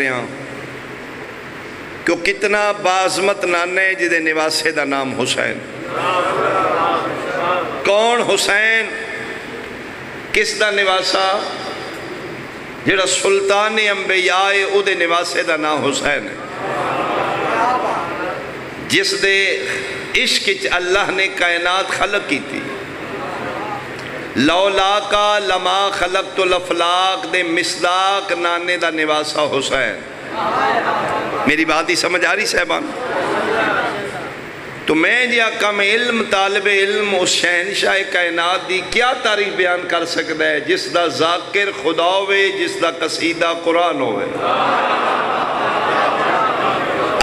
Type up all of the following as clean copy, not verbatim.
رہے ہیں کہ کتنا بازمت نانے جدے نواسے دا نام حسین. کون حسین؟ کس دا نواسا؟ جڑا سلطان انبیاء او دے نواسے دا نام حسین ہے. جس دے عشق اللہ نے کائنات خلق کی تھی. لولا کا لما خلقت الافلاق دے مصداق نانے دا نواسا حسین. میری بات ہی سمجھ آ رہی صاحبان؟ تو میں جیا کم علم طالب علم اس شہنشاہ کائنات دی کیا تعریف بیان کر سکتا ہے جس دا ذاکر خدا ہوئے، جس دا قصیدہ قرآن ہوئے.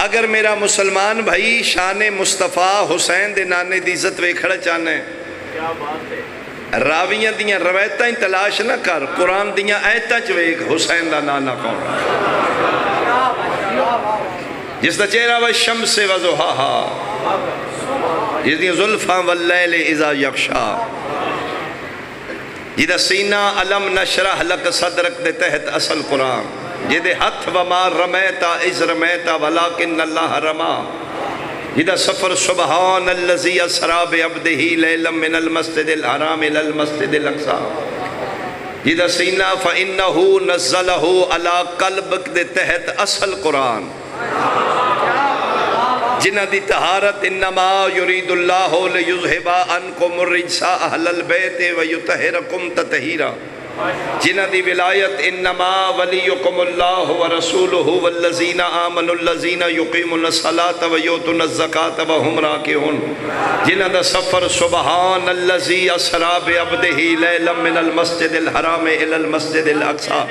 اگر میرا مسلمان بھائی شان مصطفیٰ حسین دے نانے دی عزت ویکھڑا چاہنے راویاں دیاں روایتاں تلاش نہ کر، قرآن دیاں آیتاں چویک حسین دا نانا کون. جس دا چہرہ والشمس وضحاہا، جس دی زلفاں واللیل اذا یغشا، جس دا سینہ علم نشرح لک صدرک دے تحت اصل قرآن، جس دے ہتھ وما رمیتا از رمیتا ولیکن اللہ رما، جس دا سفر سبحان اللذی اسرا بعبدہ لیلا من المسجد الحرام الى المسجد الاقصی، جس دا سینہ فإنہو نزلہو علی قلبک دے تحت اصل قرآن، جنہ دی طہارت انما یرید اللہ لیذہب عنکم الرجس اہل البیت ویطہرکم تطہیرا، جنہ دی ولایت انما ولیکم اللہ ورسولہ والذین آمنوا الذین یقیمون الصلاة ویؤتون الزکاة وہم راکعون، جنہ دا سفر سبحان الذی اسرا بعبدہ لیلا من المسجد الحرام الی المسجد الاقصی،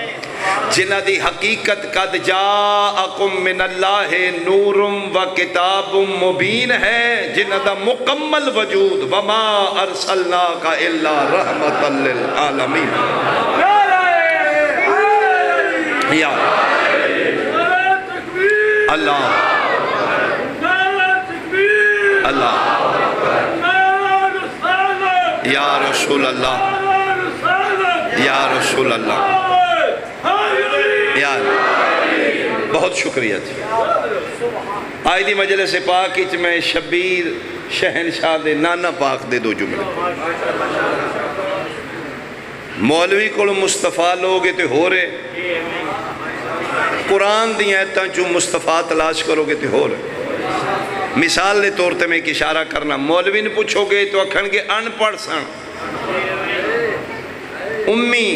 جنہ دی حقیقت قد جاءکم من اللہ نور و کتاب مبین ہے، جنہ دا مکمل وجود وما ارسلناک الا رحمتا للعالمین. یا اللہ اللہ یا رسول اللہ یا رسول اللہ. یار بہت شکریہ جی. آئی دی مجلس پاک اچ میں شبیر شہنشاہ دے نانا پاک دے دو جملے. مولوی کو مصطفیٰ لوگے تے ہو رہے، قرآن دی آیتاں جو مصطفیٰ تلاش کرو گے تے ہو رہے. مثال دے طور تے میں ایک اشارہ کرنا، مولوی نے پوچھو گے تو اکھن کے ان پڑھ سن، امی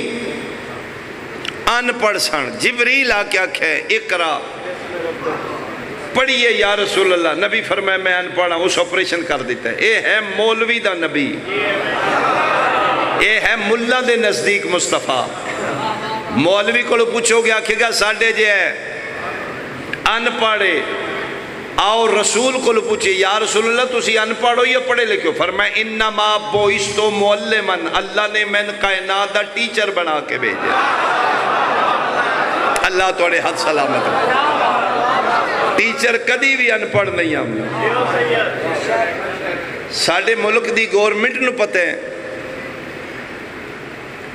ان پڑھ سن. جبریل آ کے آکھے اقرا پڑھیے یا رسول اللہ. نبی فرمائے میں ان پڑھا، اس آپریشن کر دیتا ہے. اے ہے مولوی دا نبی، اے ہے ملا دے نزدیک مصطفیٰ. مولوی کو پوچھو گے آکھے گا ساڑھے جے ہے ان پڑھے. آؤ رسول کو پوچھے یا رسول اللہ تسی ان پڑھو یا پڑھے لکھو؟ فرمائے انما بوئستو معلمن، اللہ نے میں کائنات دا ٹیچر بنا کے بھیجے. اللہ توڑے حد سلامت ہو. ٹیچر کدی بھی ان پڑھ نہیں ہم. ساڑھے ملک دی گورنمنٹ نو پتہ ہے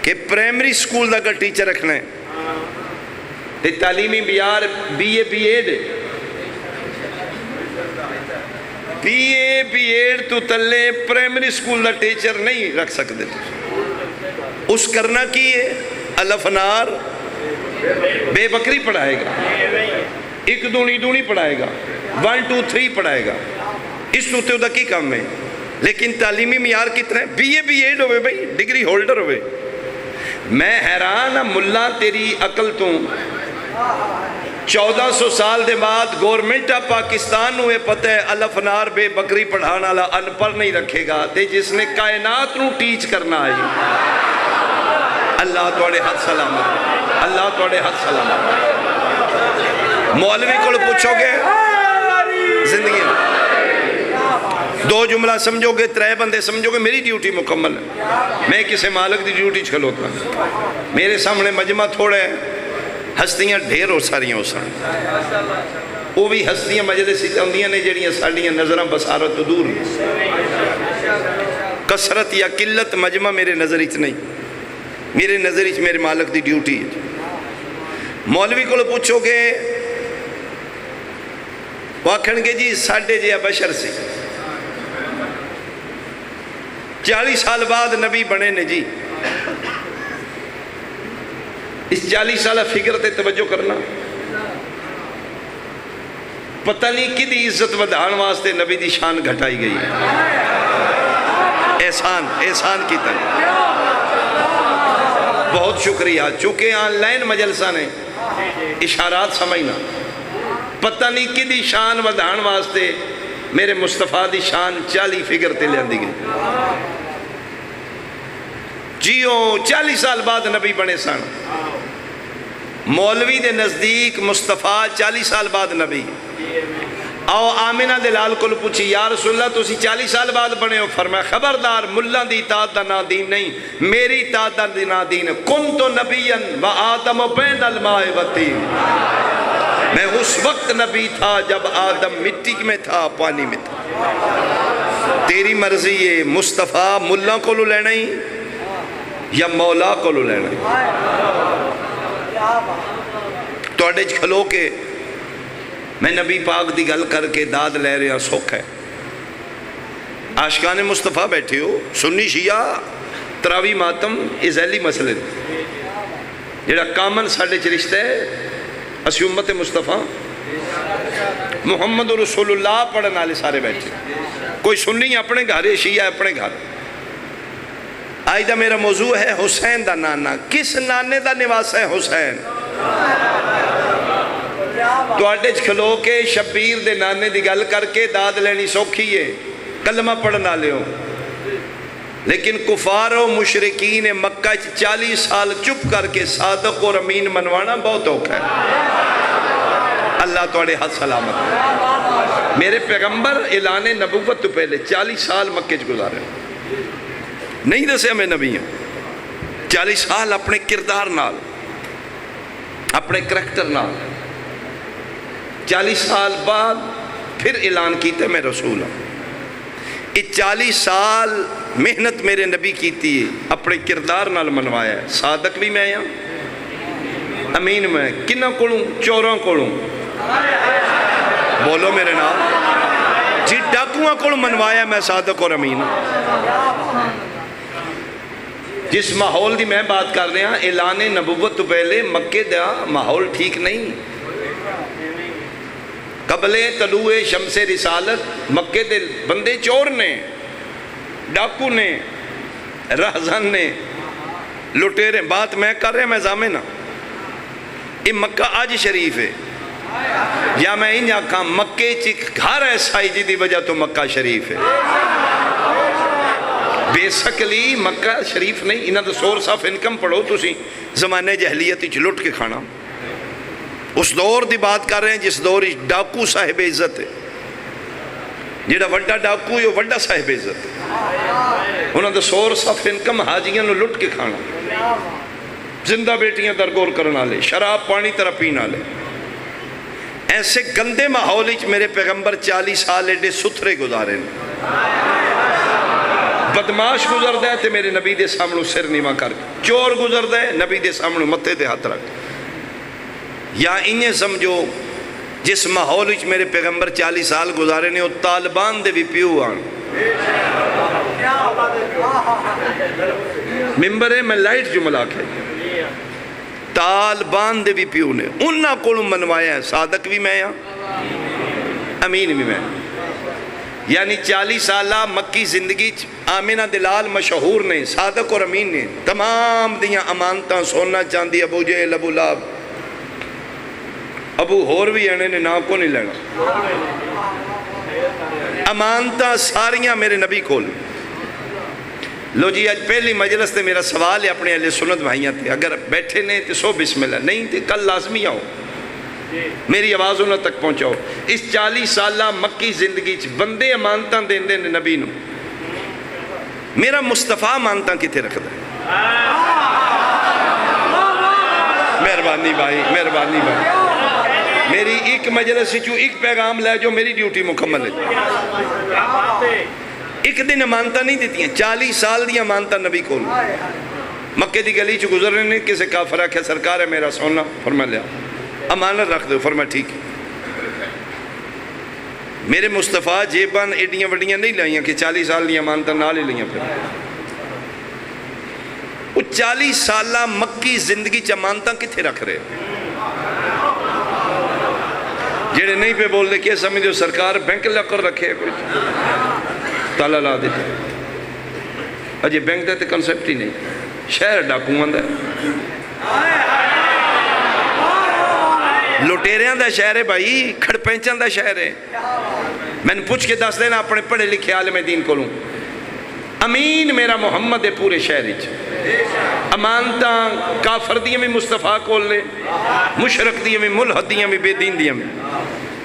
کہ پرائمری سکول دا اگر ٹیچر رکھنا ہے تے تعلیمی بیار B A B Ed B Ed تو تلے پرائمری سکول دا ٹیچر نہیں رکھ سکتے. اس کرنا کی ہے الف نار بے بکری پڑھائے گا، ایک دونی دونی پڑھائے گا، 1 2 3 پڑھائے گا. اس تو تے کی کام ہے. لیکن تعلیمی معیار کتنا ہے؟ بی اے بی ایڈ ہوئے بھائی، ڈگری ہولڈر ہوئے. میں حیران ملا تیری عقل تو 1400 سال دے بعد گورنمنٹ آف پاکستان ہوئے پتہ ہے الف نار بے بکری پڑھانا والا ان پڑھ نہیں رکھے گا تے جس نے کائنات نو ٹیچ کرنا ہے. اللہ توڑے حد سلامت، اللہ توڑے حد سلامت. مولوی کو پوچھو گے زندگی دو جملہ سمجھو گے، 3 بندے سمجھو گے، میری ڈیوٹی مکمل ہے. میں کسی مالک دی ڈیوٹی چھلوتا. میرے سامنے مجمع تھوڑے ہستیاں ڈھیر ہو ساریاں ہو سن، وہ بھی ہستیاں مجلس ہوندیاں نے جڑیاں ساڈیاں نظراں بصارت تو دور. کثرت یا قلت مجمع میرے نظر اچ نہیں، میرے نظر اچ میرے مالک دی ڈیوٹی ہے. مولوی کو پوچھو گے وہ آکھن گے جی ساڈے جہا بشر سی 40 سال بعد نبی بنے نے جی. اس 40 سالہ فکر تے توجہ کرنا. پتہ نہیں کدی عزت ودھان واسطے نبی دی شان گھٹائی گئی ہے. احسان کی طرح. بہت شکریہ. چونکہ آن لائن مجلسہ نے اشارات سمجھنا. پتہ نہیں کدی شان ودھان واسطے میرے مصطفیٰ دی شان 40 فکر تے لیندی گئی. جیو 40 سال بعد نبی بنے سن. مولوی دے نزدیک مصطفیٰ 40 سال بعد نبی. آؤ آمینہ دے لال کو پوچھی یا رسول اللہ تسی 40 سال بعد بنے ہو. فرمایا خبردار ملہ دی اطاعت دا نا دین نہیں، میری اطاعت دا نا دین ہے. کنت نبیًا و آدم بین الماء والطین. میں اس وقت نبی تھا جب آدم مٹی میں تھا پانی میں تھا. تیری مرضی ہے مصطفیٰ ملہ کو لو لینا ہی یا مولا کو لو لینا ہی. تو اڈیج کھلو کے میں نبی پاک دی گل کر کے داد لے رہا سوکھ ہے. عاشقان مصطفیٰ بیٹھے ہو سنی شیعہ تراوی ماتم ازیلی مسئلے جڑا کامن ساڑھے چرشتہ ہے اسی امت مصطفیٰ محمد رسول اللہ پڑھنے والے سارے بیٹھے. کوئی سنی اپنے گھر شیعہ اپنے گھر. آج دا میرا موضوع ہے حسین دا نانا. کس نانے دا نواس ہے حسین؟ تو آٹے کھلو کے شبیر دے نانے دی گل کر کے داد لینی سوکھی ہے کلمہ پڑھنا لے ہو. لیکن کفار و مشرکین مکہ 40 سال چپ کر کے صادق اور امین منوانا بہت اوکھا ہے. اللہ توڑے حد سلامت. میرے پیغمبر اعلان نبوت تو پہلے 40 سال مکہ گزارے نہیں دسے ہمیں نبی ہیں. 40 سال اپنے کردار نال اپنے کریکٹر نال. 40 سال بعد پھر اعلان کیتے میں رسول ہوں. یہ 40 سال محنت میرے نبی کیتی ہے اپنے کردار نال منوایا ہے. صادق بھی میں ہوں امین میں کنہ کولوں چوراں کولوں بولو میرے نام جی ڈاکوਆਂ کولوں منوایا میں صادق اور امین. جس ماحول دی میں بات کر رہے ہیں اعلان نبوت تو پہلے مکے دا ماحول ٹھیک نہیں. قبل طلوع شمس رسالت مکے دے بندے چور نے ڈاکو نے رہزن نے لٹیرے. بات میں کر رہے ہیں میں ضامن ہوں. یہ مکہ آج شریف ہے یا میں انہیں آکھاں مکے چک گھر ایسا ہی جی دی وجہ تو مکہ شریف ہے. بیسکلی مکہ شریف نہیں. انہاں دا سورس آف انکم پڑھو تسی زمانے جہلیت چ لٹ کے کھانا. اس دور دی بات کر رہے ہیں جس دور ڈاکو صاحب عزت ہے. جیڑا وڈا ڈاکو ہے وہ وڈا صاحب عزت ہے. انہاں دا سورس آف انکم حاجیاں نو لٹ کے کھانا. زندہ بیٹیاں درگور کرنا لے شراب پانی طرح پینا لے. ایسے گندے ماحول وچ میرے پیغمبر 40 سال ایڈے ستھرے گزارے نے. بدماش گزردا ہے تے میرے نبی دے سامنے سر نیواں کر کے. چور گزردا ہے نبی دے سامنے متھے تے ہاتھ رکھ. یا انہیں سمجھو جس ماحول وچ میرے پیغمبر 40 سال گزارے نے وہ طالبان دے بھی پیو آن. ممبر ہے میں لائٹ جملہ کھے طالبان دے بھی پیو نے انہاں کو منوایا ہے. صادق بھی میں ہاں امین بھی میں. یعنی 40 سالہ مکی زندگی آمینہ دلال مشہور نے صادق اور امین نے تمام دیاں امانتاں سونا چاندی ابو جہل ابو لہب ابو ہور بھی آنے نے نام کو نہیں لینا. امانتاں ساریاں میرے نبی کھول. لو جی آج پہلی مجلس تے میرا سوال ہے اپنے اہل سنت بھائیاں تھے. اگر بیٹھے نے تو سو بسم اللہ نہیں تے کل لازمی آؤ میری آواز انہوں تک پہنچاؤ. اس 40 سالہ مکی زندگی بندے امانتاں دین دے نبی نو. میرا مصطفیٰ امانتاں کتے رکھ دے. مہربانی بھائی مہربانی بھائی. میری ایک مجلس سے ایک پیغام لے جو میری ڈیوٹی مکمل ہے. ایک دن امانتہ نہیں دیتی ہیں. 40 سال دی امانتہ نبی کو مکے دی گلی چ گزر رہے نے، کسی کافر آکھیا سرکار ہے میرا سونا، فرمایا لیا امانت رکھ دو، فرمایا ٹھیک ہے۔ میرے مصطفیٰ جیباں ایڈیاں وڈیاں نہیں لائیاں کہ 40 سال دی امانتاں نال ہی لائیاں پھر۔ وہ 40 سالہ مکی زندگی چ امانتاں کتھے رکھ رہے؟ جڑے نہیں پہ بول دے کہ سمجھو سرکار بینک لے کر رکھے کوئی تالا لا دیتے، اجے بینک دے تے کنسپٹ ہی نہیں، شہر ڈاکوؤں دا لٹیریاں دا شہر ہے بھائی، کھڑ پینچان دا شہر ہے۔ میں نے پوچھ کے دس دینا اپنے پڑھے لکھے عالم دین کو لوں، امین میرا محمد ہے پورے شہر وچ، امانتاں کافر دیاں بھی مصطفیٰ کول لے، مشرک دیاں بھی، ملحد دیاں بھی، بے دین دیاں بھی۔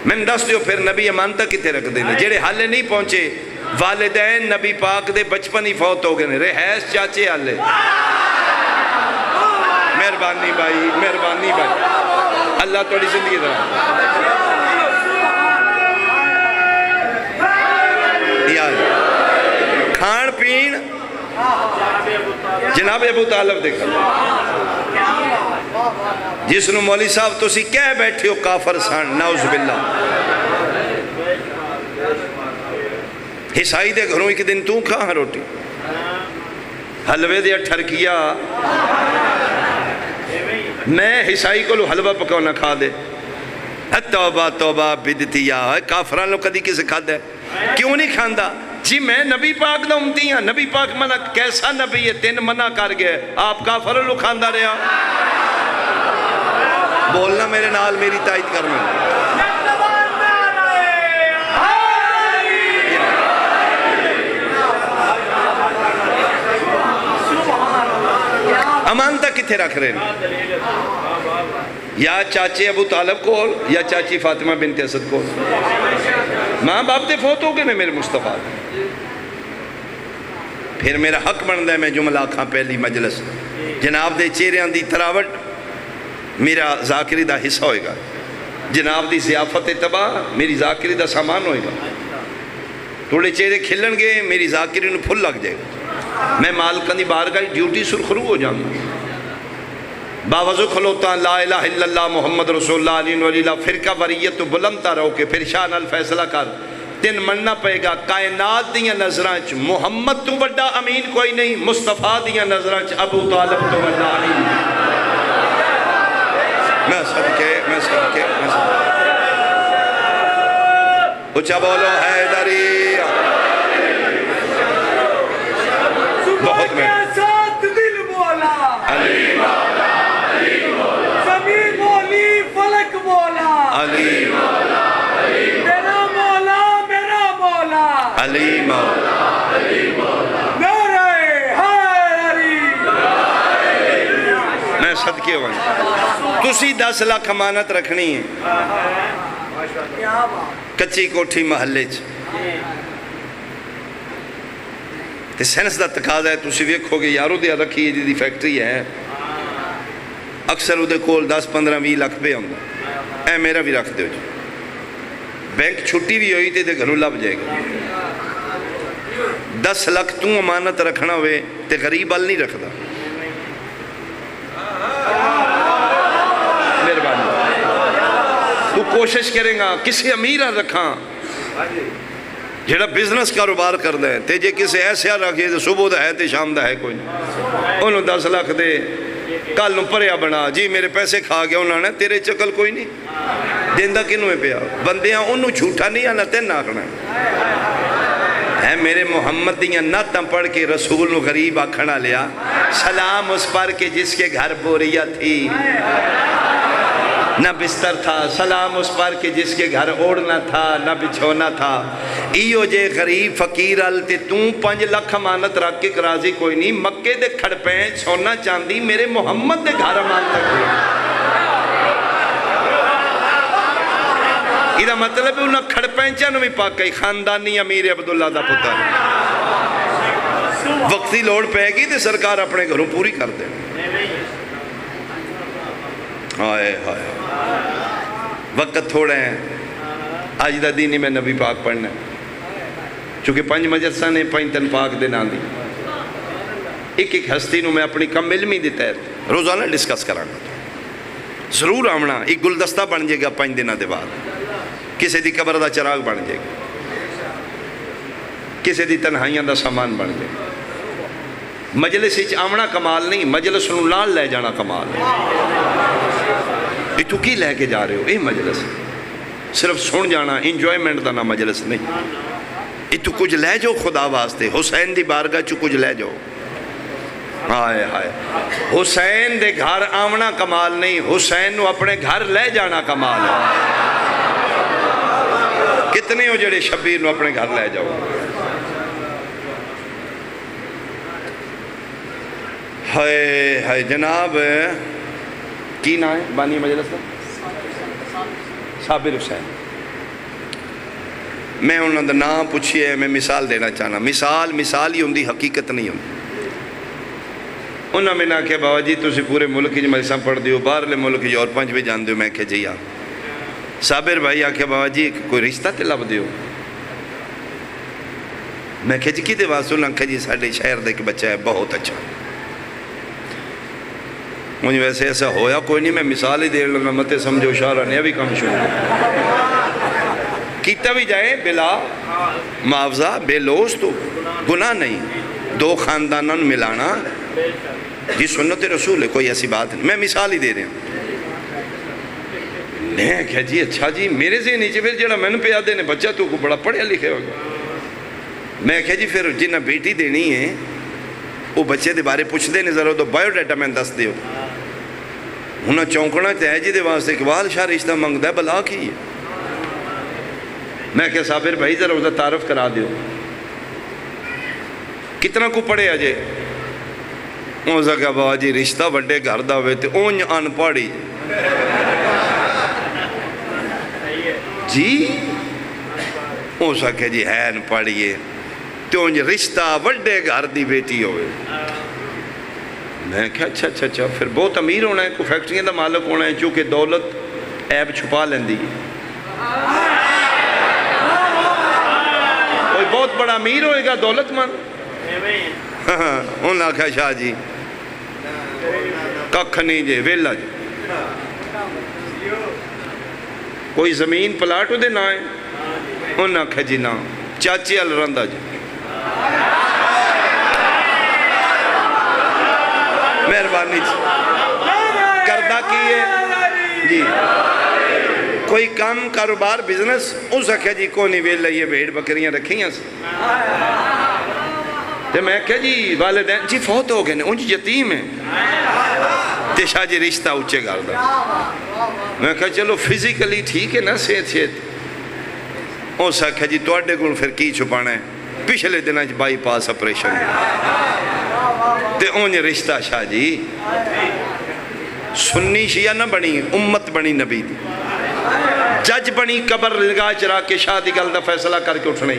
میں نے دس دیو پھر نبی امانتاں کتے رکھ دینے، جڑے حالے نہیں پہنچے والدین نبی پاک دے بچپن ہی فوت ہو گئے، رہائش چاچے حالے۔ مہربانی بھائی، مہربانی بھائی، اللہ توڑی زندگی دا یاد کھان پین جناب ابو طالب دیکھا جس نو مولی صاحب تو سی کہہ بیٹھے ہو کافر سان، نعوذ باللہ۔ حسائی دے گھروں ایک دن تو کھا روٹی حلوے دیا ٹھرکیا، میں حسائی کو لو حلوہ پکونا کھا دے، توبہ توبہ بدتیا، کافران لو کدی کسے کھا دے، کیوں نہیں کھاندہ؟ جی میں نبی پاک دا امتی ہاں، نبی پاک منع کیسا نبی ہے، تین منع کر گئے، آپ کافر لو کھاندہ رہا۔ بولنا میرے نال، میری تائید کرنا۔ امانتہ کتھے رکھ رہے ہیں؟ یا چاچے ابو طالب کول یا چاچی فاطمہ بنت اسد کول، ماں باپ دے فوت ہو گئے نے میرے مصطفیٰ۔ پھر میرا حق بندہ ہے میں جملہ آکھاں پہلی مجلس، جناب دے چہریاں دی تراوٹ میرا ذاکری دا حصہ ہوئے گا، جناب دی ضیافت تباہ میری ذاکری دا سامان ہوئے گا، تھوڑے چہرے کھلن گے میری ذاکری نو پھل لگ جائے گا، میں مالکان دی بارگاہ ڈیوٹی سرخرو ہو جاؤں گا، باوضو کھلوتا لا الہ الا اللہ محمد رسول اللہ علیہ وآلہ فرقہ وریت تو بلندتا رہو کہ پھر شاہ نال فیصلہ کر، تین مننا پئے گا کائنات دیاں نظرانچ محمد تو بڑا امین کوئی نہیں، مصطفیٰ دیاں نظرانچ ابو طالب تو بڑا امین۔ میں صدقے اچھا بولو حیدری، بہت میں علی مولا، زمین مولی فلک مولا، علی مولا، میرا مولا میرا مولا، علی مولا، نعرہ حیدری۔ میں صدقے ہوں تسی 10 لاکھ امانت رکھنی ہے کچی کوٹھی محلے چ، تے سینس دا تقاضا ہے تسی ویکھو گے یارو دیا رکھی ہے جی فیکٹری ہے، اکثر وہ دے کول 10-15-20 لاکھ پہ ہوں، اے میرا بھی رکھ دے جو بینک چھٹی بھی ہوئی تے گھروں لب جائے گا۔ 10 لاکھ تو امانت رکھنا ہوئے تے غریب ال نہیں رکھدا، مہربانی تو کوشش کریں گا کسی امیرہ رکھاں جڑا بزنس کاروبار کر دے، تے جے کسی ایسے رکھے تو صبح دا ہے تے شام دا ہے کوئی نہیں، انہوں 10 لاکھ دے کل نو پریا بنا، جی میرے پیسے کھا گیا انہوں نے، تیرے چکل کوئی نہیں دیندہ کنویں پیا، بندیاں انہوں جھوٹا نہیں آنا تین آکھنا ہے۔ میرے محمد دیاں نعتاں پڑھ کے رسول غریب آکھنا لیا، سلام اس پر کہ جس کے گھر بوریا تھی نہ بستر تھا، سلام اس پر کہ جس کے گھر اوڑنا تھا نہ بچھونا تھا، ایو جے غریب فقیر تے توں 5 لاکھ امانت رکھ کے راضی کوئی نہیں، مکے دے کھڑ پین سونا چاندی میرے محمد دے گھر امانت رکھے۔ یہ مطلب ہے انہاں کھڑ پینچانو بھی پاک گئی، خاندانی امیر عبداللہ دا پتر وقتی لوڑ پہ گی تے سرکار اپنے گھروں پوری کر دے۔ ہائے ہائے وقت تھوڑے ہیں، آج دا دینی میں نبی پاک پڑھنا ہے چونکہ 5 مجلسہ نے 5 تن پاک دے نام دی، ایک ایک ہستی نو میں اپنی کم علمی دی تحت روزانہ ڈسکس کرانگا ضرور آمنا ایک گلدستہ بن جائے گا 5 دنوں دے بعد کسی دی قبر دا چراغ بن جائے گا کسی دی تنہائیاں دا سامان بن جائے گا مجلس ہی آمنا کمال نہیں مجلس نو نال لے جانا کمال ہے یہ تو کی لے کے جا رہے ہو یہ مجلس صرف سن جانا انجوائمنٹ دا نا مجلس نہیں یہ تو کچھ لے جاؤ خدا واسطے حسین دی بارگاہ چو کچھ لے جاؤ ہائے ہائے حسین دے گھر آمنا کمال نہیں حسین نو اپنے گھر لے جانا کمال ہے کتنے ہو جڑے شبیر نو اپنے گھر لے جاؤ ہائے ہائے جناب کی نا ہے بانی مجلس کا صابر حسین میں انہوں نے نام پوچھی ہے میں مثال دینا چاہنا مثال ہی ہوندی حقیقت نہیں ہوندی انہوں نے کہا بابا جی تسی پورے ملک کی مجلساں پڑھ دیو باہرلے ملک کی اور 5 بھی جان دیو میں کہا جی صابر بھائی آکھے بابا جی کوئی رشتہ تے لب دیو میں کہا جی کی دے واسطے انہوں نے کہا جی ساڑھے شہر دے کے بچہ ہے بہت اچھا مجھے ویسے ایسا ہویا کوئی نہیں میں مثال ہی دے لگا متے سمجھو شارہ نے ابھی کم شروع کیتا بھی جائے بلا معاوضہ بے لوز تو گناہ نہیں 2 خاندانوں ملانا جی سنت رسول ہے کوئی ایسی بات نہیں میں مثال ہی دے رہے ہیں میں کہا جی اچھا جی میرے سے نیچے پھر جڑا میں نے پہ آدھے نے بچہ تو کو بڑا پڑھے لکھے ہوگا میں کہا جی پھر جنہ بیٹی دینی ہے وہ بچے دے بارے پوچھ دے نہیں ضرور تو بایو ڈیٹا میں دس دیو انہاں چونکنا ہے جی دے واسطے اقبال شاہ رشتہ منگ دے بلا کی ہے میں کہا صابر بھائی ذرا اسے تعارف کرا دیو کتنا کو پڑھے آجے انہوں کہا بابا جی رشتہ بڑے گھر دا ہوئے تھے اونج ان پاڑی جی انہوں کہا جی ہے ان پاڑیے تو انج رشتہ بڑے گھر دی بیٹی ہوئے میں کہا اچھا پھر بہت امیر ہونا ہے کوئی فیکٹریاں دا مالک ہونا ہے چونکہ دولت عیب چھپا لیندی کوئی بہت بڑا امیر ہوئے گا دولت مند انہوں نے کہا شاہ جی ککھ نہیں جے ویلا جے کوئی زمین پلاٹ ہو دے نہ ہے انہوں نے کہا جی نا چاچی الرندہ جے مہربانی کردہ کی ہے جی کوئی کام کاروبار بزنس اس کہا جی کو نہیں ویلا یہ بھیڑ بکریاں رکھیں سے تو میں کہا جی والدین جی فوت ہو گئے نے انج یتیم ہے تے شاہ جی رشتہ اچھے گھر دا میں کہا چلو فزیکلی ٹھیک ہے نا صحت اس کہا جی توڑے گل پھر کی چھپانا ہے پچھلے دنوں بائی پاس اپریشن تے انج رشتہ شاہ جی سنی شیعہ نہ بنی امت بنی نبی دی جج بنی قبر لگا چرا کے شاہ دی گل دا فیصلہ کر کے اٹھنے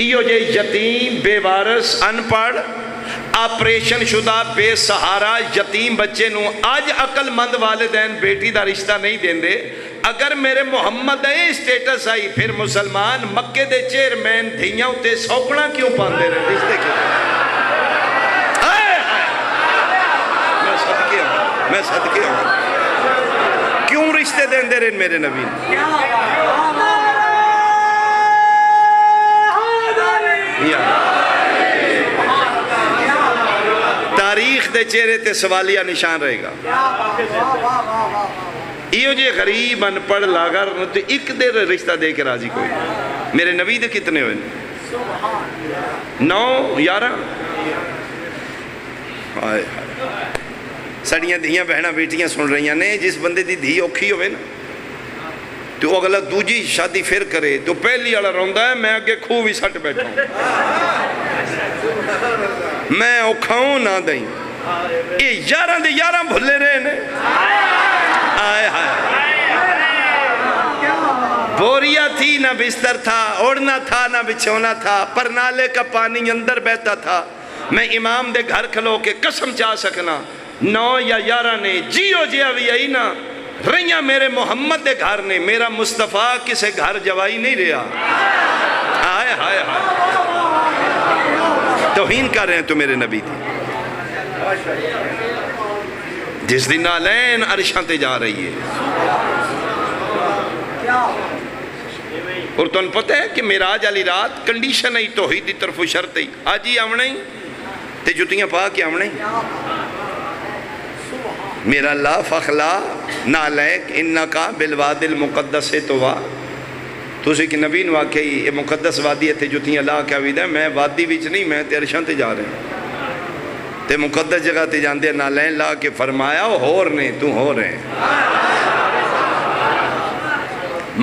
ایو جے یتیم بے وارث ان پڑھ آپریشن شدہ بے سہارا یتیم بچے نو آج عقل مند والدین بیٹی دا رشتہ نہیں دیں دے اگر میرے محمد ہے اسٹیٹس آئی پھر مسلمان مکے دے چیئرمین دھیاں ہوتے سوکنا کیوں پاندے رہے رشتے کیوں میں صدقے ہوں کیوں رشتے دیں دے رہے میرے نبی تاریخ دے چہرے تے سوالیہ نشان رہے گا ایو جے غریب ان پڑھ لاغر تو ایک دیر رشتہ دے کے راضی کوئی میرے نبی دے کتنے ہوئے 9 11 سڑیاں دھیاں بہنہ بیٹیاں سن رہی ہیں نے جس بندے دی دھی اوکھی ہوئے نا تو اگلا دوجی شادی پھر کرے تو پہلی والا روندہ ہے میں آگے کھو بھی سٹ بیٹھا ہوں میں اوکھاؤں نہ دیں یہ 11 دے 11 بھلے رہے نے آئے بوریا تھی نہ بستر تھا اوڑنا تھا نہ بچھونا تھا پرنالے کا پانی اندر بہتا تھا میں امام دے گھر کھلو کے قسم چاہ سکنا 9 یا 11 نے جیو جیا بھی آئی نا رہیاں میرے محمد دے گھر نے میرا مصطفیٰ کسے گھر جوائی نہیں رہا آئے توہین کر رہے ہیں تو میرے نبی تھی جس دی نالین عرشاں تے جا رہی ہے. اور تن پتہ ہے کہ معراج والی رات کنڈیشن ہے توحید دی طرف شرط ہے آج ہی آونا ہی تے جتیاں پا کے آونا ہی. میرا اللہ فخلا نالیک انکا بالواد المقدس سے تو وا تُسی کہ نبی نو آکھے یہ مقدس وادی ہے تے جتیاں لا کے آوید ہے میں وادی وچ نہیں میں تے عرشاں تے جا رہے ہیں تے مقدس جگہ تے جاندے نالین لا کے فرمایا ہور نے تو ہو رہے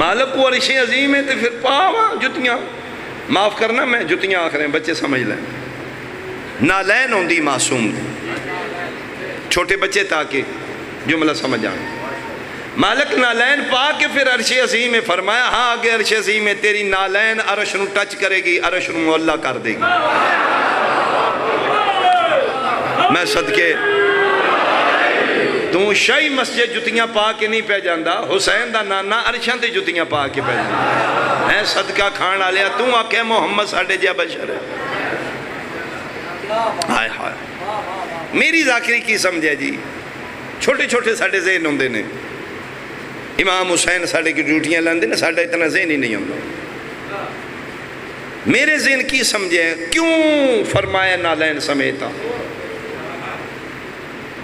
مالک کو عرش عظیم ہے تے پھر پاوا جتیاں معاف کرنا میں جتیاں آخر ہیں بچے سمجھ لیں نالین ہوندی معصوم دی چھوٹے بچے تاکہ جملہ سمجھ آئیں مالک نالین پا کے پھر عرش عظیم میں فرمایا ہاں آگے عرش عظیم میں تیری نالین عرش نو ٹچ کرے گی عرش نو مولا کر دے گی. میں صدقے تو شاہی مسجد جتیاں پا کے نہیں پہ جاندہ حسین دا نانا عرشاں تے جتیاں پا کے پہ جاندہ ہے صدقہ کھانا لیا تو آکے محمد ساڑھے جا بشر ہے. ہائے ہائے میری ذاکری کی سمجھے جی چھوٹے چھوٹے ساڑھے ذہن ہوندے نے امام حسین ساڑھے کی ڈیوٹیاں لاندے نے ساڑھے اتنا ذہن ہی نہیں ہوندہ. میرے ذہن کی سمجھے کیوں فرمایا نالین سمیتا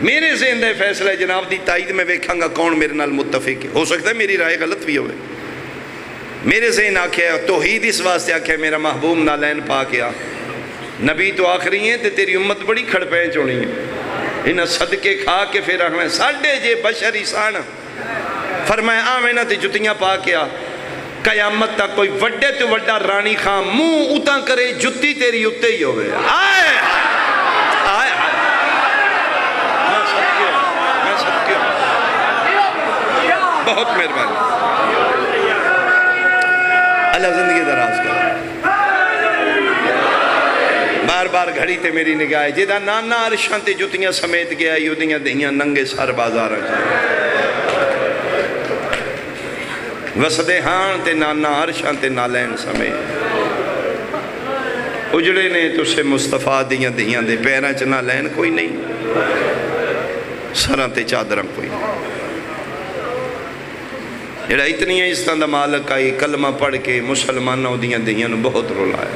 میرے ذہن دے فیصلہ جناب دی تائید میں دیکھاں گا کون میرے نال متفق ہے ہو سکتا ہے میری رائے غلط بھی ہوئے. میرے ذہن آکھے توحید اس واسطے آکھے میرا محبوب نالین پا کیا نبی تو آخری ہیں تے تیری امت بڑی کھڑ پینچ ہونی ہے انہاں صدقے کھا کے پھر آخر ساڑھے جے بشری سان فرمائے آمینہ تے جتیاں پا کیا قیامت تک کوئی وڈے تو وڈا رانی خان منہ اتاں کرے جتی تیری اتے ہی ہوئے. آئے آئے میں صدقے بہت مہربانی اللہ زندگی دراز کر بار بار گھڑی تے میری نگاہ جیدہ نانا عرشاں تے جتیاں سمیت گیا یودیاں دہیاں ننگے سار بازار وسدے ہاں تے نانا عرشاں تے نالین سمیت اجڑے نے تو سے مصطفیٰ دیاں دہیاں دے پیران چ نالین کوئی نہیں سران تے چادران کوئی نہیں. جڑا اتنی ہے اس طرح دا مالک آئی کلمہ پڑھ کے مسلمانوں دیاں دہیاں نو بہت رولا ہے.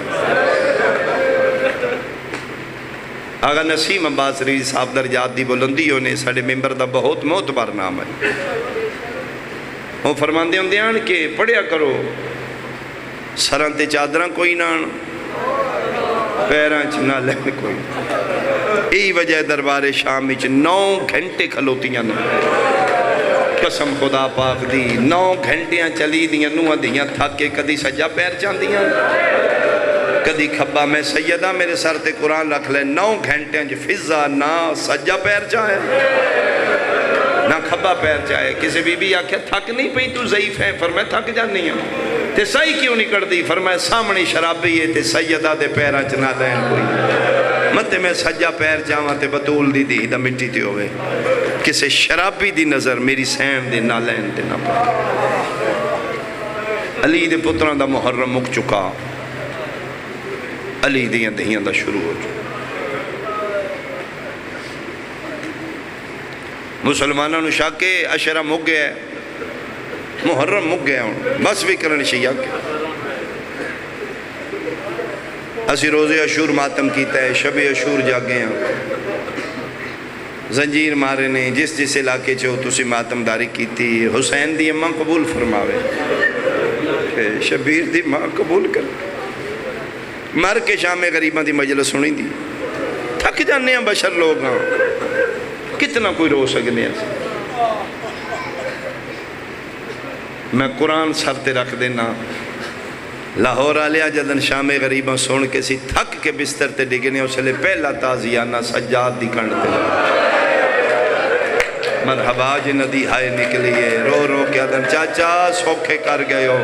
آگا نسیم عباس رضی صاحب درجات دی بلندیوں نے ساڑھے ممبر دا بہت معتبر نام ہے وہ فرماندے ہوں دیان کہ پڑھیا کرو سران تے چادران کوئی نان پیران چنا لین کوئی ای وجہ دربار شام وچ 9 گھنٹے کھلوتیاں نے قسم خدا پاک دی 9 گھنٹیاں چلی دیاں نوہ دیاں تھک کے کدی سجا پیر چاند دیاں کدی کھبا میں سیدہ میرے سر تے قرآن رکھ لے 9 گھنٹے جو فضا نہ سجا پیر چاہے نہ کھبا پیر چاہے کسی بی بی آکھے تھک نہیں پئی تو ضعیف ہے فرمائے تھک جانی ہیں تے صحیح کیوں نہیں کر دی فرمائے سامنی شرابی ہے تے سیدہ دے پیرہ چنا لین کوئی متے میں سجا پیر چاہاں تے بطول دی دی دا مٹی تے ہوئے کسی شرابی دی نظر میری سین دے نہ لین تے نہ پڑ. علی دے پتران دا محرم مک چکا علی دیاں دہیاں دا شروع ہو چکا مسلمانوں نے شاکے اشرہ مک گیا ہے محرم مک گیا ہوں بس بھی کرن شیعہ کے اسی روزے اشور ماتم کیتا ہے شب اشور جاگے ہیں زنجیر مارے نے جس جس علاقے چاہو تسی ماتم داری کی تھی حسین دی اماں قبول فرماوے شبیر دی ماں قبول کر مر کے شام غریباں دی مجلس سنی دی تھک جانے ہیں بشر لوگ ہاں کتنا کوئی رو سکنے ہیں میں قرآن سر تے رکھ دینا لاہور آلیا جدن شام غریباں سن کے سی تھک کے بستر تے ڈگنے اس لئے پہلا تازیانہ سجاد دی کنڈ تے مرحبا جی ندی ہائے نکلیے رو رو کے آدم چاچا سوکھے کر گئے ہو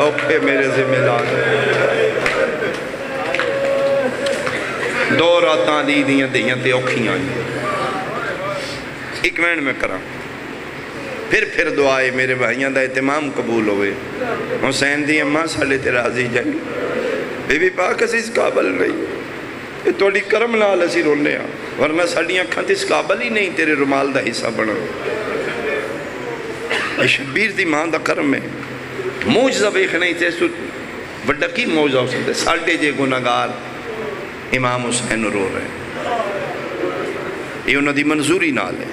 اوکے میرے سے ملا دو راتاں دی دیاں دیاں تے اوکھیاں ایک وین میں کرا پھر دعائے میرے بھائیاں دا اہتمام قبول ہوئے حسین دی اماں سالے تے راضی جائیں بی بی پاک عزیز قابل رہی یہ تھوڑی کرم نال اسی رونے ہاں، ورنہ ساڈیاں اکھاں تے اس قابل ہی نہیں تیرے رومال دا حصہ بنا۔ یہ شبیر دی ماں دا کرم ہے، معجزہ ویکھنا ہی تے بڑا کی معجزہ ہو سکتا ہے۔ ساڈے جے گناہگار امام حسین رو رہے ہیں، یہ انہوں دی منظوری نال ہے۔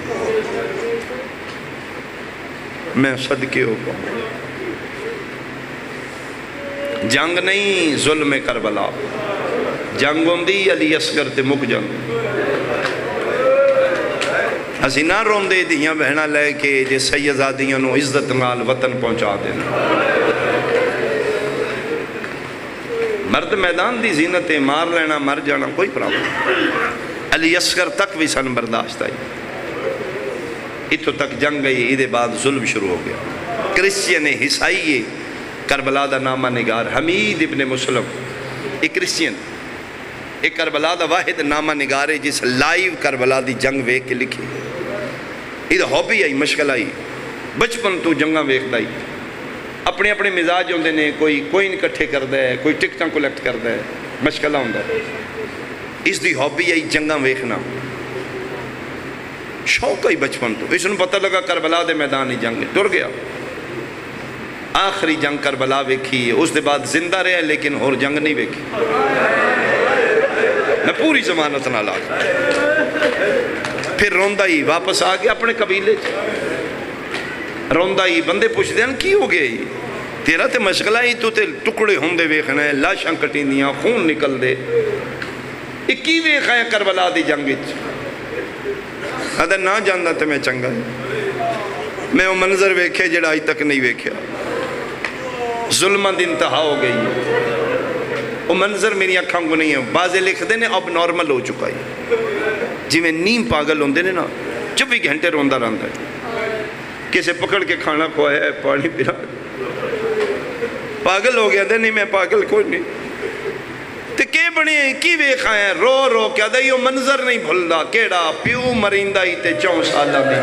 میں صدقے ہو پاؤں، جنگ نہیں ظلم کربلا، جنگ ہوندی علی اصغر تے مک جنگ۔ اسی نہ روندے دیاں بہنا لے کے جے سیدزادیاں نو عزت نال وطن پہنچا دینا۔ مرد میدان دی زینتیں مار لینا مر جانا کوئی پرابلم، علی اصغر تک بھی سن برداشت آئی، اتو تک جنگ گئی، ایدے بعد ظلم شروع ہو گیا۔ کرسچین عیسائی کربلا دا نامہ نگار حمید ابن مسلم، ایک کرسچین، ایک کربلا دا واحد نامہ نگار ہے جس لائیو کربلا دی جنگ ویک کے لکھی۔ ایدہ ہابی آئی، مشکل آئی، بچپن تو جنگاں ویک دائی، اپنے اپنے مزاج ہوندے نے، کوئی کوئن کٹھے کر دے، کوئی ٹکٹاں کولیکٹ کر دے، مشکلہ ہوندہ ہے۔ اس دی ہابی آئی جنگاں ویکھنا، شوق آئی بچپن تو، اس نے پتہ لگا کربلا دے میدان ہی جنگ ٹر گیا۔ آخری جنگ کربلا ویکھی، اس دے بعد زندہ رہے لیکن اور جنگ نہیں ویکھی۔ میں پوری ضمانت نہ لا، پھر روندہ ہی واپس آ گیا اپنے قبیلے، روندہ ہی بندے پوچھتے ہیں کی ہو گئے، تیرا تے مشغلہ ہی تو تے ٹکڑے ہوندے ویکھنا ہے، لاشاں کٹیں دیاں، خون نکل دے، یہ کی ویکھا ہے کربلا دی جنگ وچ؟ اگر نہ جاننا تو میں چنگا ہے، میں وہ منظر ویکھے جڑا آج تک نہیں ویکھیا، ظلمہ دی انتہا ہو گئی، وہ منظر میری اکھاں کو نہیں ہے۔ بعضے لکھ دینے اب نارمل ہو چکا ہے، جی میں نیم پاگل ہوندے نے نا 24 گھنٹے روندہ رہندا ہے، کسے پکڑ کے کھانا کھوایا ہے، پانی پلا، پاگل ہو گیا دے نہیں میں پاگل کوئی نہیں، تے کے بنے کی ویکھا ہے، رو رو کیا دے یہ منظر نہیں بھلدا، کیڑا پیو مرندہ ہی تے 4 سالہ دی،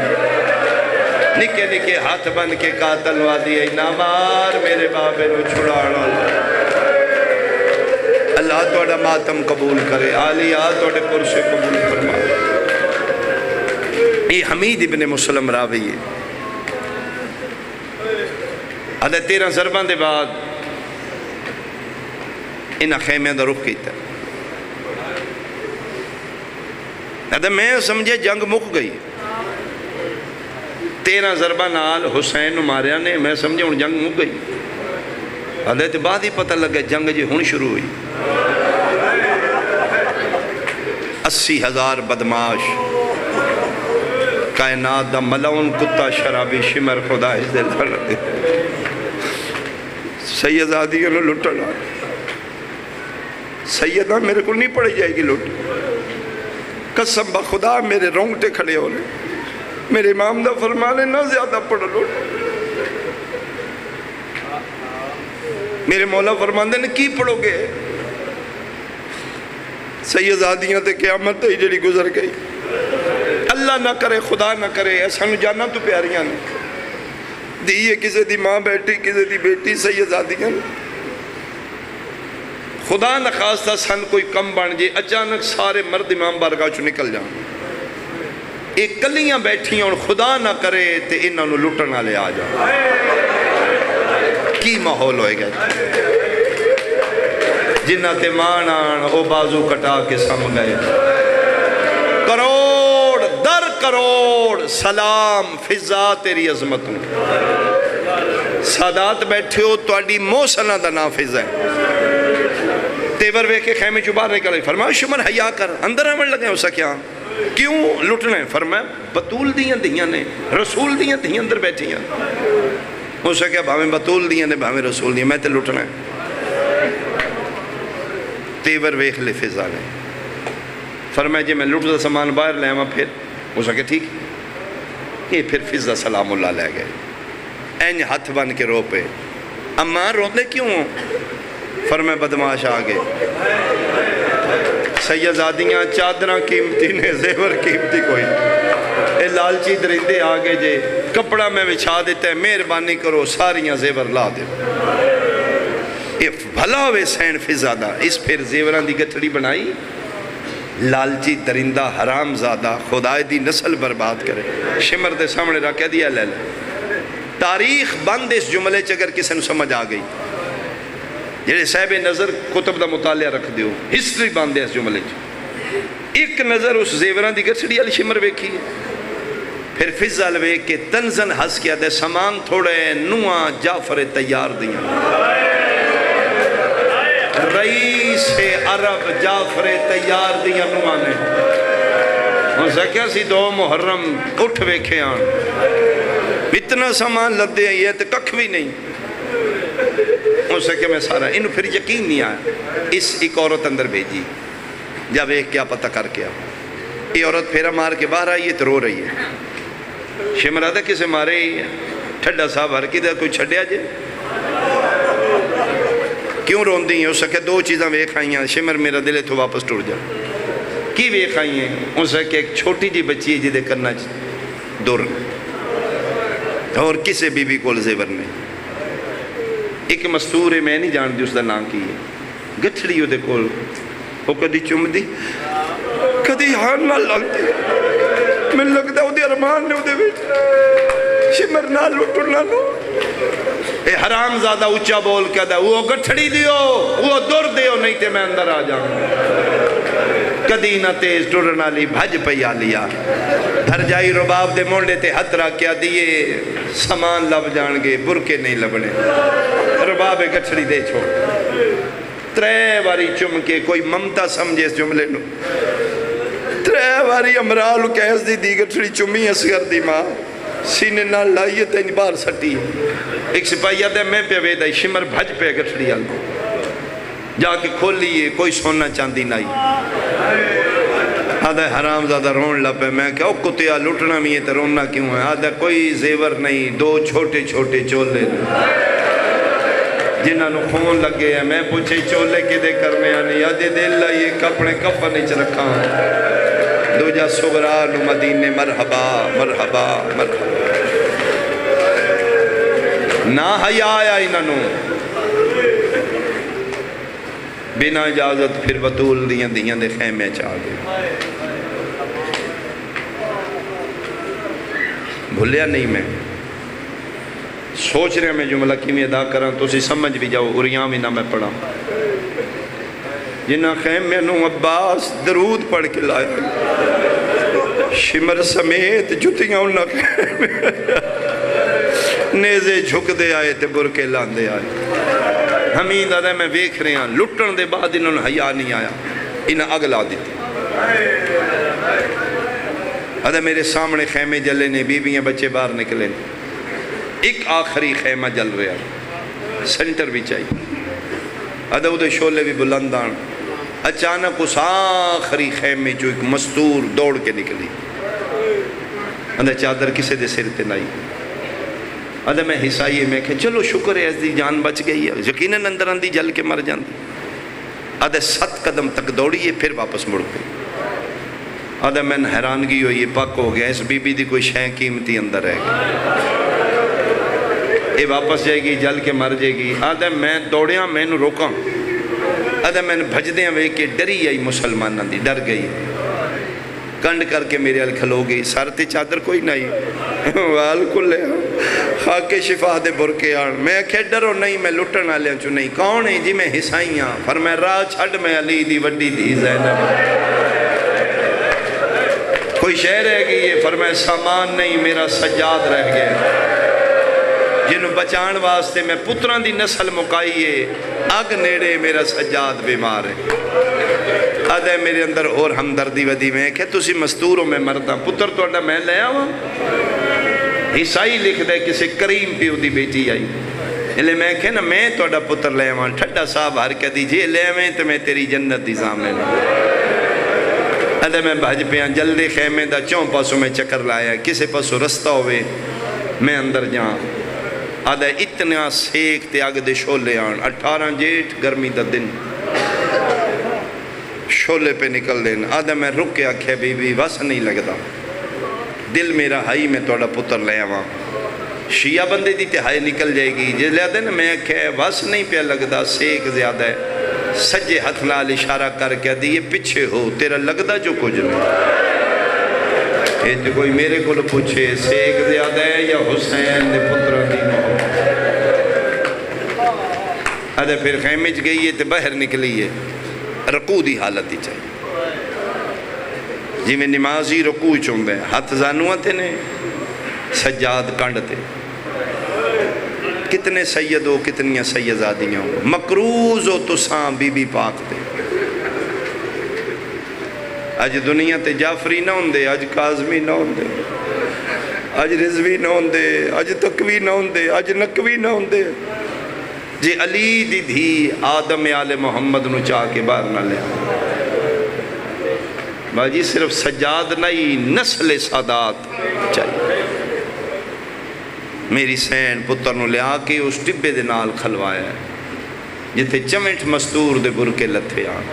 نکے نکے ہاتھ بن کے قاتل وادی ہے، نامار میرے بابے نو چھڑانا۔ اللہ توڑا ماتم قبول کرے، آلیہ توڑے پرشے قبول فرما۔ یہ حمید ابن مسلم راوی ہے، آدھے 13 ضربان دے بعد انہا خیمے دا رخ کیتا، آدھے میں سمجھے جنگ مک گئی، 13 ضربان نال حسین ماریا نے، میں سمجھے ان جنگ مک گئی، آدھے تے بعد ہی پتہ لگا جنگ جی ہون شروع ہوئی۔ 80,000 بدماش، کائنات دا ملعون کتا شرابی شمر خدا اس دل لڑتے، سیدزادی کے لوگ لٹنا، سیدہ میرے کو نہیں پڑی جائے گی لٹ، قسم بخدا میرے رونگٹے کھڑے ہو رہے، میرے امام دا فرمانے نہ زیادہ پڑھ لٹ، میرے مولا فرماندے نے کی پڑھو گے؟ سیدزادیاں تے قیامت تے جڑی گزر گئی، اللہ نہ کرے خدا نہ کرے، ایسا نو جانا تو پیاریاں نے دیئے، کسے دی ماں بیٹی کسے دی بیٹی سیدزادیاں، خدا نہ خواستہ سن کوئی کم بن جے، اچانک سارے مرد امام بارگاہ چو نکل جان، ایک کلیاں بیٹھی اور خدا نہ کرے تے انہوں نے لٹنا لے آ جا، کی ماحول ہوئے گا؟ جنہ تے مانان او بازو کٹا کے سم گئے، کروڑ در کروڑ سلام فضا تیری عظمتوں، سادات بیٹھے ہو تو اڈی موسنہ دا نافذ ہے، تیور وے کے خیمے چو باہر نکلے، فرمایا شمر حیاء کر، اندر آمن لگے ہو سکیا، کیوں لٹنے؟ فرمایا بطول دیاں نے، رسول دیاں اندر بیٹھی ہیں، ہو سکیا بھاویں بطول دیاں نے بھاویں رسول دیاں، میں تے لٹنا ہے، تیور ویخ لے فضا نے، فرمایا جی میں لٹ دا سامان باہر لے آما، پھر ہو سکے ٹھیک، یہ پھر فضا سلام اللہ لے گئے، این ہاتھ بن کے رو پہ، اماں روندے کیوں ہوں؟ فرمایا بدماش آگے، سیدزادیاں چادرہ قیمتی نے، زیور قیمتی کوئی، اے لالچی درندے آگے جے کپڑا میں بچھا دیتے ہیں، مہربانی کرو ساریاں زیور لا دے، یہ بھلا ہوئے سین فضا دا، اس پھر زیوران دی گٹھڑی بنائی، لالچی درندہ حرام زادہ خدا دی نسل برباد کرے شمر دے سامنے رکھ دیا لے لے تاریخ بند اس جملے چ اگر کسی نے سمجھ آ گئی جڑے صاحب نظر کتب دا مطالعہ رکھ دیو ہسٹری بند ہے اس جملے چ ایک نظر اس زیوران دی گھسڑی علی شمر ویکھی پھر فضل ویک کے تنزن ہس کیا دے سامان تھوڑے نواں جعفر تیار دیاں رئیس عرب جعفر تیار دیاں نواں نے ہوں سکیا سی 2 محرم اٹھ ویکھے آن اتنا سامان لدے ہیں یہ تو ککھ بھی نہیں ہوں سکیا میں سارا انہوں پھر یقین نہیں آیا اس ایک عورت اندر بھیجی جب ایک کیا پتہ کر کے آؤ یہ عورت پھیرا مار کے باہر آئی ہے تو رو رہی ہے شمرہ دا کسے مارے ہی ہے ٹھڈا صاحب ہر کی دا کوئی چھڑیا جے کیوں رون دی ہیں اس سکے 2 چیزاں ویکھ آئی ہیں شمر میرا دلے تو واپس ٹوڑ جا کی ویکھ آئی ہیں اس سکے ایک چھوٹی جی بچی ہے جدے کرنا دور اور کسے بی بی کول زیور نے ایک مستور ہے میں نہیں جان دی اس دا نام کی ہے گٹھڑی ہو دے کول وہ کدی چم دی کدی ہان نہ لگ دی میں لگتا ہوں دی ارمان نے ہو دے بیٹھ شمر نہ لٹو نہ لو اے حرام زادہ اچھا بول کے دا وہ گٹھڑی دیو وہ دور دیو نہیں تے میں اندر آ جاؤں کدی نہ تیز ٹرنا لی بھج پیا لیا دھر جائی رباب دے مونڈے تے ہترا کیا دیئے سامان لب جان گے برکے نہیں لبنے رباب گٹھڑی دے چھوڑ 3 باری چم کے کوئی ممتا سمجھے اس جملے نو 3 باری امرال کہس دی گٹھڑی چمی اسگر دی ماں سینے نہ لائیے تین بار سٹی ایک سپاہی آدھے میں پہ ویدائی شمر بھج پہ گٹھڑی آل جا کے کھول لیے کوئی سونا چاندی نہیں آدھے حرام زادہ رون لپے میں کہ او کتیا لٹنا میں یہ تے رونا کیوں ہے آدھے کوئی زیور نہیں 2 چھوٹے چھوٹے چولے جنہاں نو خون لگے ہیں میں پوچھے چولے کے دے کرنے آنی آدھے دل لائیے کپڑے کفن نیچ رکھا دو جا صغرا نو مدینے مرحبا مرحبا مرحبا نہ حیا آیا انہاں نو بنا اجازت پھر بطول دیاں دے خیمے چاہ گئے بھولیا نہیں میں سوچ رہے میں جملہ کی میں ادا کرا تو اسی سمجھ بھی جاؤ اریاں بھی نہ میں پڑھا جنہ خیمے نو عباس درود پڑھ کے لایا شمر سمیت جتیاں انہاں خیمے نیزے جھک دے آئے تے برکے لاندے آئے ہمیں دادا میں ویکھ رہے ہیں لٹن دے بعد انہوں نے حیا نہیں آیا انہاں اگلا دیتی آدھا میرے سامنے خیمے جلے نے بیویاں بچے باہر نکلے ایک آخری خیمہ جل رہا سنٹر بھی چاہیے آدھا ادھے شولے بھی بلندان اچانک اس آخری خیمے جو ایک مستور دوڑ کے نکلی آدھا چادر کسے دے سر تے لائی آدھا میں حصائیے میں کہ چلو شکر ہے ایسی جان بچ گئی ہے یقیناً اندر اندھی جل کے مر جاندی آدھا 7 قدم تک دوڑیے پھر واپس مڑ گئی آدھا میں حیرانگی ہوئی پاک ہو گیا اس بی بی دی کوئی شے قیمتی اندر رہ گئی یہ واپس جائے گی جل کے مر جائے گی آدھا میں دوڑیاں میں نو روکاں آدھا میں بھجدیں ہوئے کہ ڈری آئی مسلمانہ دی ڈر گئی کنڈ کر کے میرے حل کھلو گئی سارتی چادر کوئی نہیں وال کو لے خاک شفا دے برکے آن میں کہ ڈرو نہیں میں لٹن آلیاں چو نہیں کون ہے جی میں حسائیاں فرمائے راہ چھڑ میں علی دی وڈی دی زینب کوئی شہر رہ گئی ہے فرمائے سامان نہیں میرا سجاد رہ گیا جنہوں بچان واسطے میں پتران دی نسل مکائیے اگ نیڑے میرا سجاد بیمار ہے آدھے میرے اندر اور ہمدردی ودی میں کہ تسی مستوروں میں مردہ پتر تو اڈا میں لے آواں عیسائی لکھ دے کسی کریم پیو دی بیٹی آئی لے میں کہ نا میں تو اڈا پتر لے آواں ٹھڈا صاحب ہر کدی جے لے آویں تو میں تیری جنت دی زامن آدھے میں بھج پیاں جلدی خیمے دا چون پاسوں میں چکر لایا کسے پاسوں رستہ ہوئے میں اندر جاں آدھے اتنا سیک تے آگ دے شولے آن 18 جیٹ گرمی دا دن شولے پہ نکل دین آدھے میں رک کے آکھے بی بی وس نہیں لگتا دل میرا ہائی میں توڑا پتر لے آواں شیعہ بندے دی تہائی نکل جائے گی جس لے آدھے نا میں آکھے وس نہیں پہ لگتا سیک زیادہ ہے سجے ہتھ نال اشارہ کر کے دی یہ پیچھے ہو تیرا لگدا جو کچھ نہیں یہ تو کوئی میرے کو پوچھے سیک زیادہ ہے یا حسین دے پترہ دی محبت ادھے پھر خیمے چ گئی ہے تو باہر نکلی ہے رکوع دی حالت ہی چاہیے جی میں نمازی رکوع چوندے ہاتھ زانوہ تے نے سجاد کنڈ تے کتنے سید ہو کتنی سیدزادیاں ہو مقروض ہو تساں بی بی پاک تے اج دنیا تے جعفری نہ ہوندے اج کاظمی نہ ہوندے اج رضوی نہ ہوندے اج تقوی نہ ہوندے اج نقوی نہ ہوندے جی علی دی دھی آدم آل محمد نو چاہ کے باہر نہ لیا باجی صرف سجاد نہیں نسل سادات چاہیے میری سین پتر نو لیا کے اس ٹبے دے نال کھلوایا ہے جتے چمنٹ مستور دے برکے لتھے آن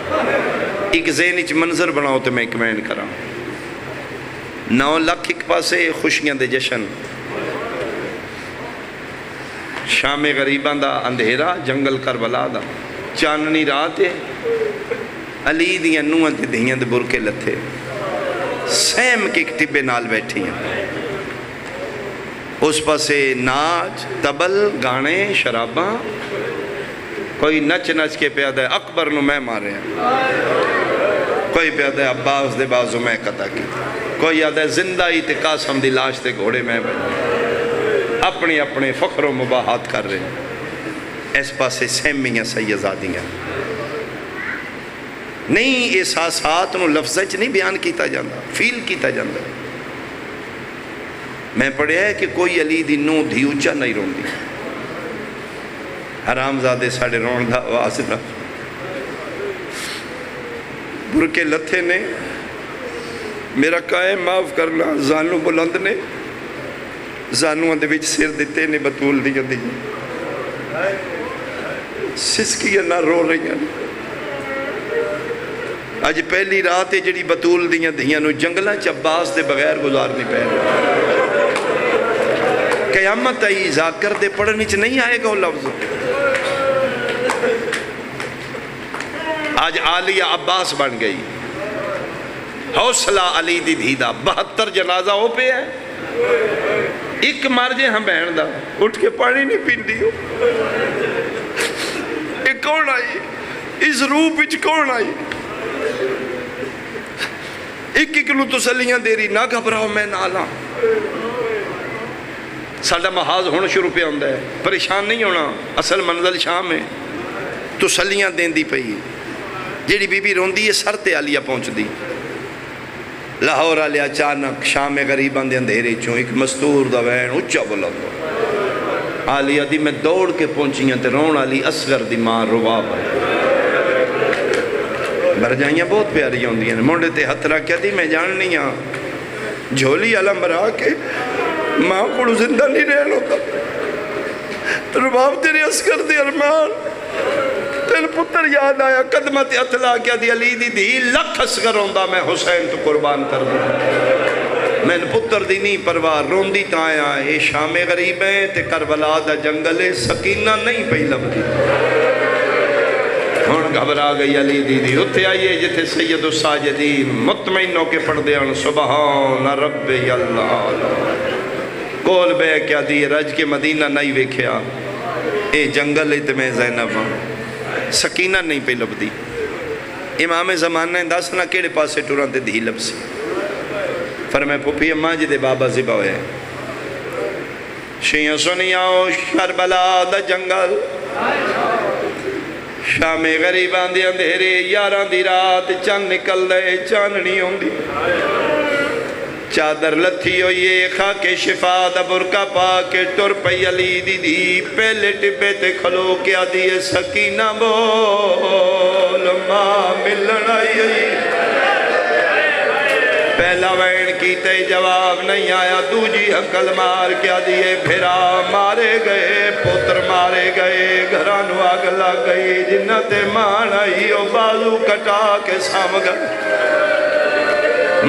ایک ذہنی چ منظر بناؤ تو میں کمینٹ کراں 9 لاکھ ایک پاسے خوشیاں دے جشن شام غریباں دا اندھیرا جنگل کربلا دا چاننی رات ہے علی دیاں نوہاں تے دھیاں دے برکے لتھے سیم کے ایک ٹبے نال بیٹھی ہیں اس پاسے ناچ تبل گانے شراباں کوئی نچ نچ کے پیادہ ہے اکبر نو میں مارے ہیں کوئی پیادہ ہے عباس دے بازو میں قطع کی کوئی یاد ہے زندہ ہی تے قاسم دی لاش تے گھوڑے میں بیٹھے اپنی اپنے فخر و مباحات کر رہے ہیں اس پاسے سیمیاں سیدزادیاں نہیں احساسات نو لفظ نہیں بیان کیتا جاندہ فیل کیتا جاندہ میں پڑھیا ہے کہ کوئی علی دی نو دھی اچھا نہیں رون دی حرام زادے ساڑھے رون دا آواز نہ برکے لتھے نے میرا قائم معاف کرنا زانو بلند نے زانوہ دے وچ سر دیتے نے بطول دیا دی سسکیاں نہ رو رہی ہیں آج پہلی رات ہے جڑی بطول دیاں دیاں نو جنگلہ چباس دے بغیر گزارنی پہلے قیامت آئی ذاکر دے پڑھنی چ نہیں آئے گا وہ لفظ آج عالیہ عباس بن گئی حوصلہ علی دی دھیدہ 72 جنازہ ہو پہ ہے ایک مار جے ہم بہن دا اٹھ کے پانی نہیں پین دیو ایک کون آئی اس روح پچ کون آئی ایک ایک نو تسلیاں دے رہی نہ گھبراؤ میں نالا ساڑھا محاذ ہونا شروع پہ ہوندہ ہے پریشان نہیں ہونا اصل منزل شام ہے تسلیاں دین دی پئی جیڑی بی بی رون دی ہے سر تے آلیہ پہنچ دی لاہور آلیہ اچانک شام غریبان دے اندھیرے چوں ایک مستور دا وین اچھا بلند آلیہ دی میں دوڑ کے پہنچیاں تے رون آلی اصغر دی ماں رواب ہے برجائیاں بہت پیاری ہوندی ہیں مونڈے تے ہتھ رکھ دی میں جاننی ہاں جھولی علم برا کے ماں کو زندہ نہیں رہن ہوتا رباب تیرے اصغر دے ارمان تیل پتر یاد آیا قدمت اطلاع کیا دی علی دی دی لکھ اصغر ہوندہ میں حسین تو قربان کر دوں میں پتر دی نہیں پرواہ روندی تایا اے شام غریب ہے تے کربلا دا جنگل سکینہ نہیں پہی لب دی ہون گھبرا گئی علی دی دی اتھے آئیے جتے سید الساجدین مطمئن ہو کے پڑھ دیاں سبحان رب اللہ کول بے کیا دی رج کے مدینہ نہیں ویکھیا اے جنگل تے میں زینب سکینہ نہیں پہ لب دی امام زمانہ داسنا کیڑے پاسے ٹوران تے دھی لب سی فرمائے پوپی اماں جی دے بابا زبا ہوئے شیعہ سنی آؤ کربلا دا جنگل شام غریبان دی اندھیرے یاران دی رات چاند نکل دے چاندنی ہوں دی چادر لتھی ہوئیے خاک شفا دا برکا پا کے ٹر پئی علی دی دی پہلے ٹبے تے کھلو کیا دیئے سکینہ بول ماں ملن آئی پہلا وین کی تے جواب نہیں آیا دوجی حقل مار کیا دیئے پھرا مارے گئے پتر مارے گئے گھرانو آگ لگ گئی جنت مان آئی او بازو کٹا کے سام گئے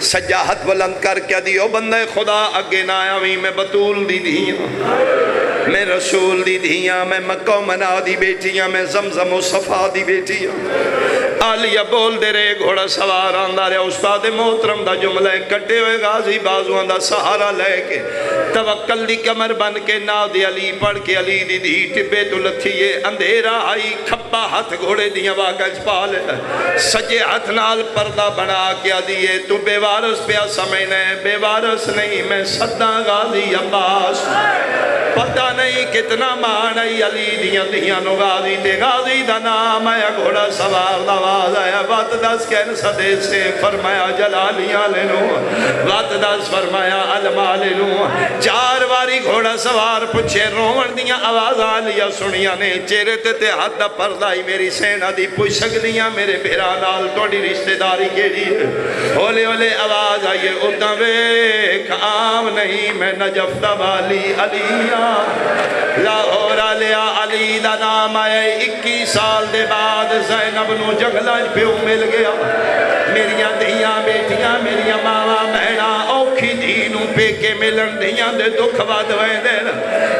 سجا ہاتھ بلند کر کے دیو بندے خدا اگے نہ آویں میں بطول دی دھیاں میں رسول دی دھیاں میں مکہ و منا دی بیٹیاں میں زمزم و صفا دی بیٹیاں عالیہ بول دے رہے گھوڑا سوار آندہ رہے استاد محترم دا جملہ کٹے ہوئے غازی بازوان دا سہارا لے کے توکل دی کمر بن کے ناو دی علی پڑھ کے علی دی دی ٹبے تو لتھیے اندھیرا آئی کھپا ہاتھ گھوڑے دیا واقعج پالے سجے ہاتھ نال پردہ بنا کیا دیئے تو بے وارث پیا سمجھنے بے وارث نہیں میں صدہ غازی عباس پتہ نہیں کتنا معنی علی دیاں دیاں نو غازی تے غازی دا نام آیا گھوڑا سوار دواز آیا وات دس کہن صدے سے فرمایا جلالیاں لینو وات دس فرمایا علماء لینو چار واری گھوڑا سوار پچھے رومن دیاں آوازاں لیا سنیاں نے چیرے تے ہاتھ دا پردائی میری سینہ دی پوچھ سکدیاں میرے بھیرا نال توڑی رشتہ داری کے لیے ہولے ہولے آواز آئیے اتنا ویک عام نہیں میں نجف دا والی علیہ لاہور علیہ علی دا نام آئے 21 سال دے بعد زینب نو جنگلاج پیو مل گیا میریاں دھیاں بیٹیاں میریاں ماما بہنا اوکھی دینوں پہ کے ملن دھیاں دے دکھ باد ویندر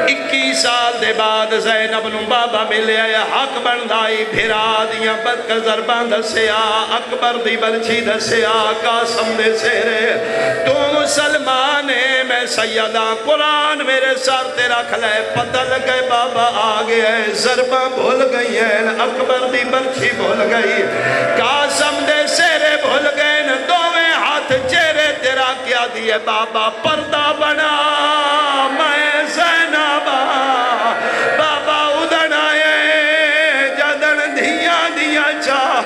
21 سال دے بعد زینب نو بابا ملے آیا حق بندائی بھیرا دیاں بدکر زربان دسیا اکبر دی بلچی دسیا قاسم دے سیرے تو مسلمانے میں سیدہ قرآن میرے سر تے رکھ لے پتہ لگے بابا آگے ہے زرباں بھول گئی ہیں اکبر دی بلچی بھول گئی قاسم دے سیرے بھول گئے دوویں ہاتھ چہرے تیرا کیا دیئے بابا پردہ بنا میں زینبا بابا ادھن آئے جدن دھیاں دیا چاہ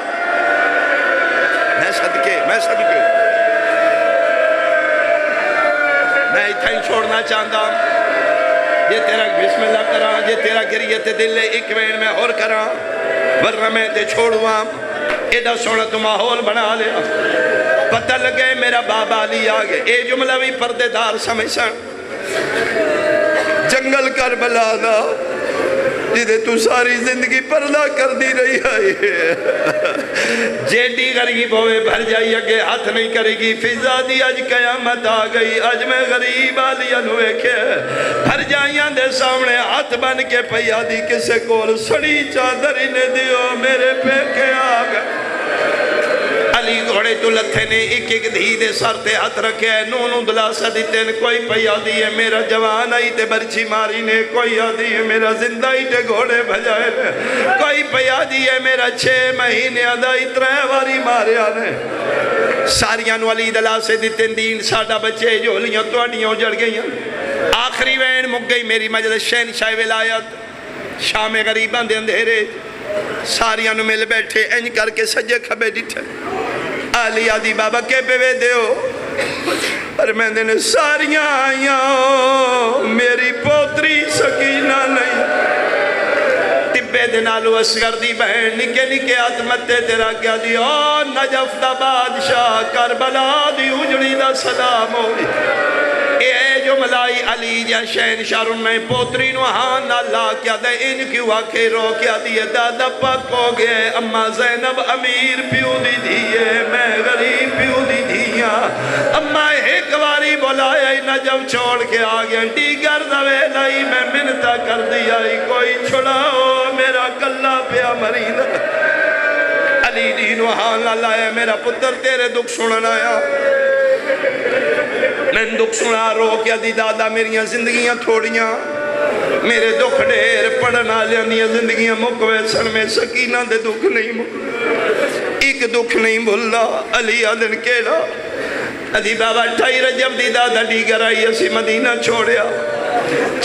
میں صدقے میں اتھائی چھوڑنا چاہتا ہوں یہ تیرا بسم اللہ کران یہ تیرا گریت دل ایک وین میں اور کران ورنہ میں تے چھوڑواں ایڈا سونا تو ماحول بنا لیا پتہ لگے میرا بابا علی آگے اے جملہ بھی پردے دار سمجھ سن جنگل کربلا دا جدے تو ساری زندگی پردہ کر دی رہی ہے جیڈی غریب ہوئے بھر جائی اگے ہاتھ نہیں کرے گی فضا دی اج قیامت آ گئی اج میں غریب آلیا نوے کے بھر جائیاں دے سامنے ہاتھ بن کے پیا دی کسے کول سڑی چادری نے دیو میرے پہ کے آگا علی گھوڑے تو لتھے نے ایک ایک دھی دے سر تے ہاتھ رکھے نونوں دلاسہ دیتے ہیں کوئی پیا دیئے میرا جوان آئی تے برچی ماری نے کوئی آدھی ہے میرا زندہ ہی تے گھوڑے بھجائے نے کوئی پیا دیئے میرا 6 مہینے آدھائی 3 واری مارے آنے ساریاں نو علی دلاسہ دیتے ہیں دین ساڑھا بچے جولیاں توڑیاں اجڑ گئیاں آخری وین مک گئی میری مجلس شہنشاہ ولایت شام غریبان دے اندھیرے ساریاں نو مل بیٹھے انج کر کے سجے کھبے ڈٹھے آلی آدھی بابا کے پہ دیو پر میں نے ساریاں آئیاں میری پوتری سکینہ نہیں تبے دنالو اسگر دی بہن نکے نکے عظمتے تیرا کیا دی نجف دا بادشاہ کربلا دی اجڑی دا سلام ہوئی اے جو ملائی علی جا شہن شارن میں پوتری نوحان اللہ کیا دے ان کیوں آکھے رو کیا دیئے دادا پاک ہو گئے اما زینب امیر پیو دی دیئے میں غریب پیو دی دیا اما ایک واری بولائے نجف چھوڑ کے آگئے دیگر دوے لائی میں منتا کر دیا کوئی چھڑاؤ میرا کلہ پیا مرین علی دی نوحان اللہ ہے میرا پتر تیرے دکھ سننا آیا میں دکھ سنا رو کیا دی دادا میریاں زندگیاں تھوڑیاں میرے دکھ ڈھیر پڑھنا لیاں زندگیاں مکوے سن میں سکینہ دے دکھ نہیں مکوے ایک دکھ نہیں بھولا علی آدن کیلا علی بابا 28 رجب دی دادا ڈیگر آئی اسی مدینہ چھوڑیا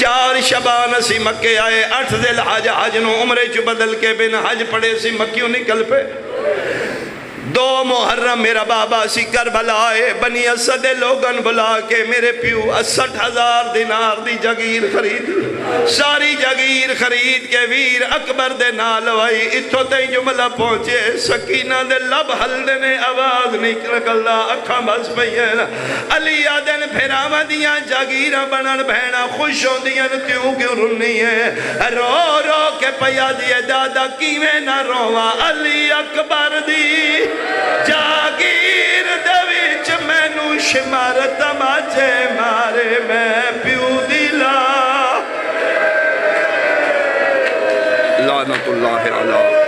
4 شبان اسی مکے آئے 8 ذی الحج حج نو عمرے چو بدل کے بن حج پڑے اسی مکیوں نکل پہ 2 محرم میرا بابا سی کربلا آئے بنی اسد لوگن بلا کے میرے پیو 60,000 دینار دی جگیر خرید ساری جگیر خرید کے ویر اکبر دے نالوائی اتھو تے جملہ پہنچے سکینہ دے لب حل دینے آواز نکل اللہ اکھاں بس پہین علی آدن پھراما دیاں جگیرہ بنن بہنا خوش ہوں دیاں کیوں رنی ہے رو رو کے پیا دیئے دادا کیویں نہ رواں علی اکبر دی جاگیر دویچ میں شمار تماچے مارے میں پیو دلا لعنت اللہ علیہ